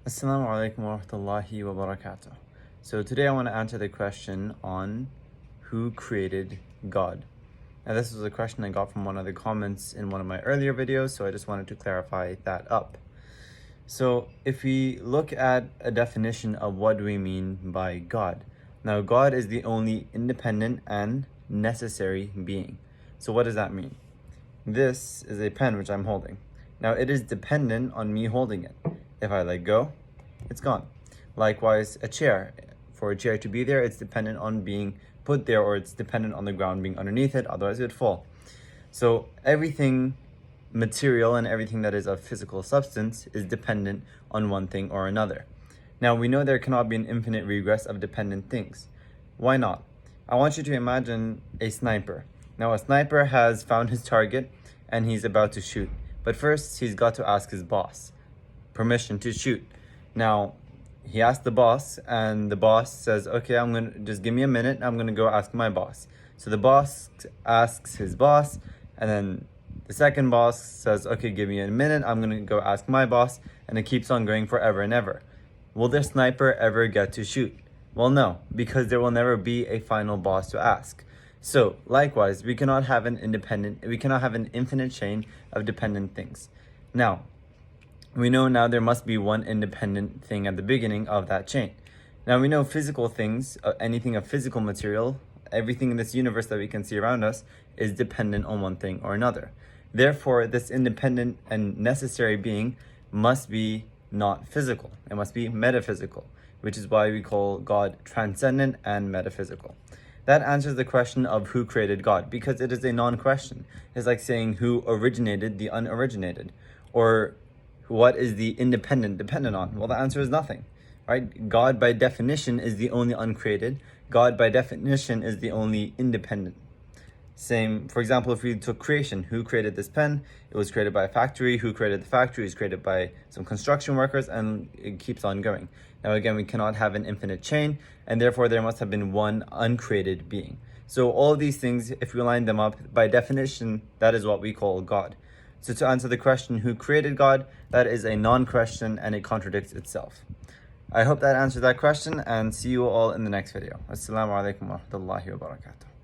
Assalamu alaikum wa rahmatullahi wa barakatuh. So today I want to answer the question on who created God. Now this was a question I got from one of the comments in one of my earlier videos, so I just wanted to clarify that up. So if we look at a definition of what do we mean by God. Now God is the only independent and necessary being. So what does that mean? This is a pen which I'm holding. Now it is dependent on me holding it. If I let go, it's gone. Likewise, a chair. For a chair to be there, it's dependent on being put there, or it's dependent on the ground being underneath it, otherwise it would fall. So everything material and everything that is of physical substance is dependent on one thing or another. Now we know there cannot be an infinite regress of dependent things. Why not? I want you to imagine a sniper. Now a sniper has found his target and he's about to shoot. But first he's got to ask his boss permission to shoot. Now he asked the boss and the boss says, okay, I'm gonna just give me a minute, I'm gonna go ask my boss. So the boss asks his boss, and then the second boss says, okay, give me a minute, I'm gonna go ask my boss, and it keeps on going forever and ever. Will the sniper ever get to shoot? Well, no, because there will never be a final boss to ask. So likewise, we cannot have an infinite chain of dependent things. Now, we know now there must be one independent thing at the beginning of that chain. Now we know physical things, anything of physical material, everything in this universe that we can see around us is dependent on one thing or another. Therefore, this independent and necessary being must be not physical. It must be metaphysical, which is why we call God transcendent and metaphysical. That answers the question of who created God, because it is a non-question. It's like saying who originated the unoriginated, or what is the independent dependent on? Well, the answer is nothing, right? God by definition is the only uncreated. God by definition is the only independent. Same, for example, if we took creation, who created this pen? It was created by a factory. Who created the factory? It was created by some construction workers, and it keeps on going. Now again, we cannot have an infinite chain, and therefore there must have been one uncreated being. So all of these things, if we line them up, by definition, that is what we call God. So to answer the question, who created God, that is a non-question and it contradicts itself. I hope that answered that question, and see you all in the next video. Assalamu alaikum wa rahmatullahi wa barakatuh.